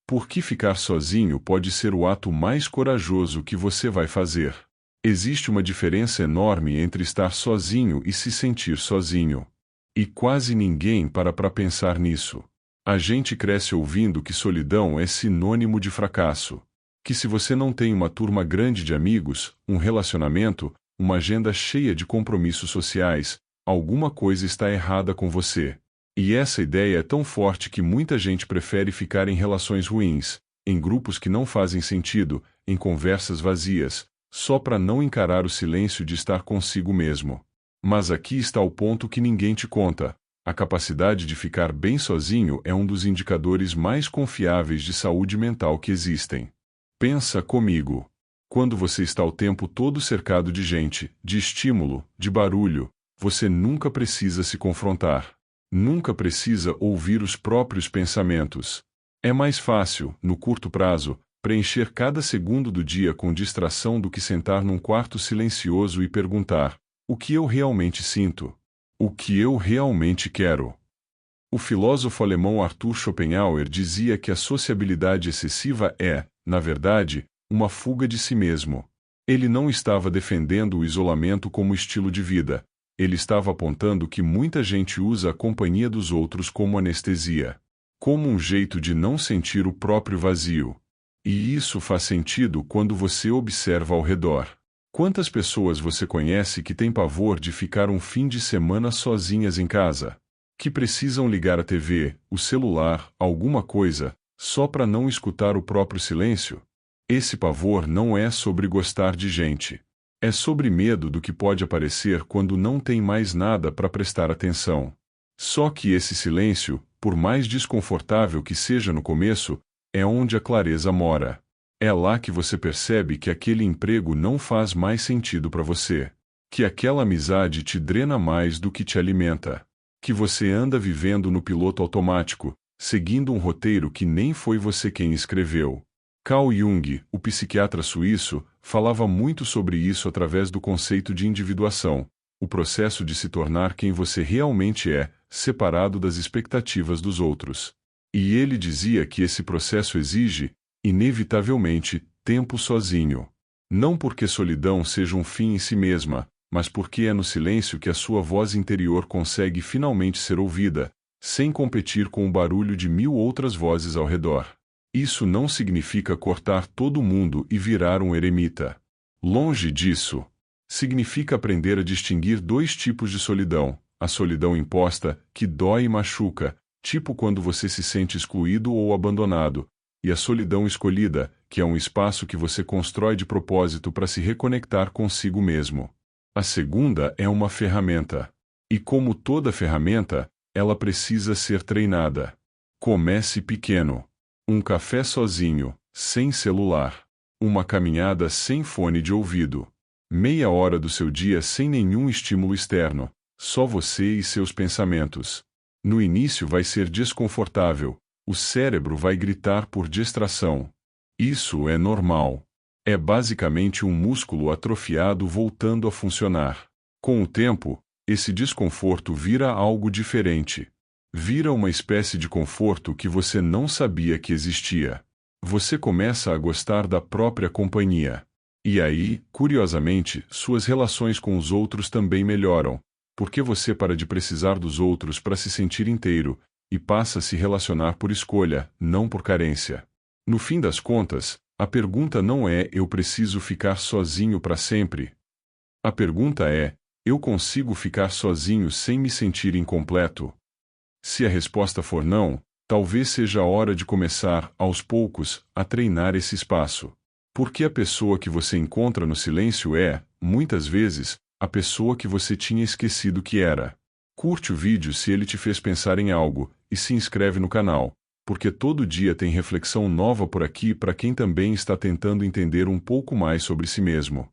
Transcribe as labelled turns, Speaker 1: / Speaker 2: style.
Speaker 1: Porque ficar sozinho pode ser o ato mais corajoso que você vai fazer. Existe uma diferença enorme entre estar sozinho e se sentir sozinho. E quase ninguém para pensar nisso. A gente cresce ouvindo que solidão é sinônimo de fracasso. Que se você não tem uma turma grande de amigos, um relacionamento, uma agenda cheia de compromissos sociais, alguma coisa está errada com você. E essa ideia é tão forte que muita gente prefere ficar em relações ruins, em grupos que não fazem sentido, em conversas vazias, só para não encarar o silêncio de estar consigo mesmo. Mas aqui está o ponto que ninguém te conta. A capacidade de ficar bem sozinho é um dos indicadores mais confiáveis de saúde mental que existem. Pensa comigo. Quando você está o tempo todo cercado de gente, de estímulo, de barulho, você nunca precisa se confrontar. Nunca precisa ouvir os próprios pensamentos. É mais fácil, no curto prazo, preencher cada segundo do dia com distração do que sentar num quarto silencioso e perguntar: o que eu realmente sinto? O que eu realmente quero? O filósofo alemão Arthur Schopenhauer dizia que a sociabilidade excessiva é, na verdade, uma fuga de si mesmo. Ele não estava defendendo o isolamento como estilo de vida. Ele estava apontando que muita gente usa a companhia dos outros como anestesia. Como um jeito de não sentir o próprio vazio. E isso faz sentido quando você observa ao redor. Quantas pessoas você conhece que têm pavor de ficar um fim de semana sozinhas em casa? Que precisam ligar a TV, o celular, alguma coisa, só para não escutar o próprio silêncio? Esse pavor não é sobre gostar de gente. É sobre medo do que pode aparecer quando não tem mais nada para prestar atenção. Só que esse silêncio, por mais desconfortável que seja no começo, é onde a clareza mora. É lá que você percebe que aquele emprego não faz mais sentido para você. Que aquela amizade te drena mais do que te alimenta. Que você anda vivendo no piloto automático, seguindo um roteiro que nem foi você quem escreveu. Carl Jung, o psiquiatra suíço, falava muito sobre isso através do conceito de individuação, o processo de se tornar quem você realmente é, separado das expectativas dos outros. E ele dizia que esse processo exige, inevitavelmente, tempo sozinho. Não porque solidão seja um fim em si mesma, mas porque é no silêncio que a sua voz interior consegue finalmente ser ouvida, sem competir com o barulho de 1000 outras vozes ao redor. Isso não significa cortar todo mundo e virar um eremita. Longe disso. Significa aprender a distinguir dois tipos de solidão: a solidão imposta, que dói e machuca, tipo quando você se sente excluído ou abandonado, e a solidão escolhida, que é um espaço que você constrói de propósito para se reconectar consigo mesmo. A segunda é uma ferramenta. E como toda ferramenta, ela precisa ser treinada. Comece pequeno. Um café sozinho, sem celular. Uma caminhada sem fone de ouvido. Meia hora do seu dia sem nenhum estímulo externo, só você e seus pensamentos. No início vai ser desconfortável, o cérebro vai gritar por distração. Isso é normal. É basicamente um músculo atrofiado voltando a funcionar. Com o tempo, esse desconforto vira algo diferente. Vira uma espécie de conforto que você não sabia que existia. Você começa a gostar da própria companhia. E aí, curiosamente, suas relações com os outros também melhoram, porque você para de precisar dos outros para se sentir inteiro, e passa a se relacionar por escolha, não por carência. No fim das contas, a pergunta não é: eu preciso ficar sozinho para sempre? A pergunta é: eu consigo ficar sozinho sem me sentir incompleto? Se a resposta for não, talvez seja a hora de começar, aos poucos, a treinar esse espaço. Porque a pessoa que você encontra no silêncio é, muitas vezes, a pessoa que você tinha esquecido que era. Curte o vídeo se ele te fez pensar em algo, e se inscreve no canal, porque todo dia tem reflexão nova por aqui para quem também está tentando entender um pouco mais sobre si mesmo.